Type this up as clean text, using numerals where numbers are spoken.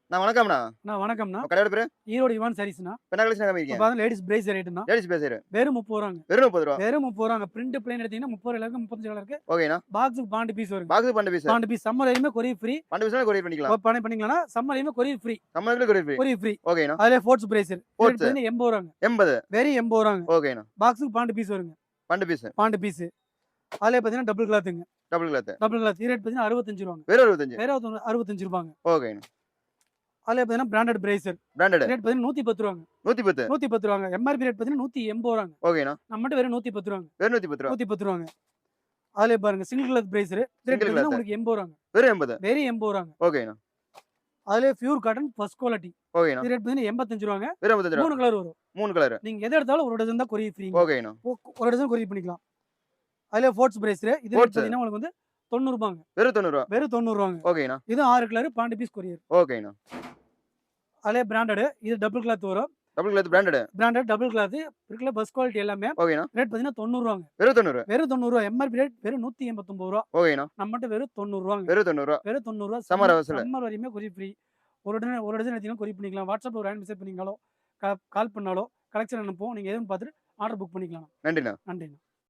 அண்ணா வணக்கம்ண்ணா. வணக்கம்ண்ணா. உங்க கடையோட பேரு? ஈரோடு இவான் சாரீஸ்ண்ணா. இப்ப என்ன கலெக்ஷன் இப்ப காமிக்கிறீங்க? பாத்தா லேடீஸ் பிரேஸ் ரேட்டுண்ணா. லேடீஸ் பேசுறேன். வெறும் ரூ. 30 வெறும் ரூ. 30. வெறும் ரூ. 30 பிரிண்ட் பிளேன் எடுத்தீங்கன்னா ரூ. 30 இருக்கு, 35 இருக்கு. ஓகேண்ணா. பாக்ஸுக்கு 12 பீஸ் வருங்க. பாக்ஸுக்கு 12 பீஸ். 12 பீஸ் சம்மர் வரையுமே கொரியர் ஃப்ரீ. 12 பீஸ்னா கொரியர் பண்ணிக்கலாம். பண்ணிக்கலாம்னா சம்மர் வரையுமே கொரியர் ஃப்ரீ. நம்மளுக்கு கொரியர் ஃப்ரீ. Courier free. ஓகேண்ணா. அதுல ஃபோர்ட்ஸ் பிரேசர். ஃபோர்ட்ஸ். ரேட் பார்த்தீங்கன்னா 80 80. வெறும் 80 ஓகேண்ணா. பாக்ஸுக்கு 12 பீஸ் வருங்க. 12 பீஸ். 12 பீஸ். அதுல பார்த்தீங்கன்னா டபுள் கிளாத்துங்க. Double cloth. Double cloth. Rate பார்த்தீங்கன்னா ரூ. 65. வெறும் 65. வெறும் ரூ. 65. ஓகேண்ணா. அதுல பார்த்தீங்கன்னா பிராண்டட் பிரேசர். பிராண்டட். ரேட் பார்த்தீங்கன்னா ரூ. 110. 110. 110. எம்ஆர்பி ரேட் பார்த்தீங்கன்னா ரூ. 180. ஓகேண்ணா. நம்மகிட்ட வெறும் ரூ. 110. வெறும் 110. 110. அதுல பாருங்க சிங்கிள் கிளாத் பிரேசர். ரேட் பார்த்தீங்கன்னா உங்களுக்கு 80. வெறும் 80. வெறும் 80. ஓகேண்ணா. அதுல பியூர் காட்டன் ஃபர்ஸ்ட் குவாலிட்டி. ஓகேண்ணா. ரேட் பார்த்தீங்கன்னா 85. வெறும் 85. 3 கலர் வரும். 3 கலர். நீங்க எதை எடுத்தாலும் ஒரு டஜன் தான் கொரியர் ஃப்ரீ. ஓகேண்ணா. ஒரு டஜன் கொரியர் பண்ணிக்கலாம். அதுல ஃபோர்ட்ஸ் பிரேசர். இது ரேட் பார்த்தீங்கன்னா உங்களுக்கு வந்து ரூ. 90. வெறும் 90. வெறும் ரூ. 90. ஓகேண்ணா. இது 6 கலர் 12 பீஸ் கொரியர். ஓகேண்ணா. அதுல பிராண்டட். இது டபுள் கிளாத் வரும். Double cloth branded. Branded double cloth. இருக்குல பஸ் குவாலிட்டி எல்லாமே. ஓகேண்ணா. ரேட் பார்த்தீங்கன்னா ரூ. 90. வெறும் 90. வெறும் ரூ. 90. எம்ஆர்பி ரேட் வெறும் ரூ. 189. ஓகேண்ணா. நம்மகிட்ட வெறும் ரூ. 90. வெறும் 90. வெறும் 90. சம்மர் அவசல. சம்மர் வரையுமே கொரியர் ஃப்ரீ. ஒரு டஜன் எடுத்தீங்கன்னா கொரியர் பண்ணிக்கலாம். வாட்ஸ்அப்ல ஒரு மெசேஜ் பண்ணீங்களோ கால் பண்ணாலோ கலெக்ஷன் அனுப்புவோம். நீங்க எதுவும் பார்த்துட்டு ஆர்டர் புக் பண்ணிக்கலாம். நன்றிண்ணா. நன்றிண்ணா.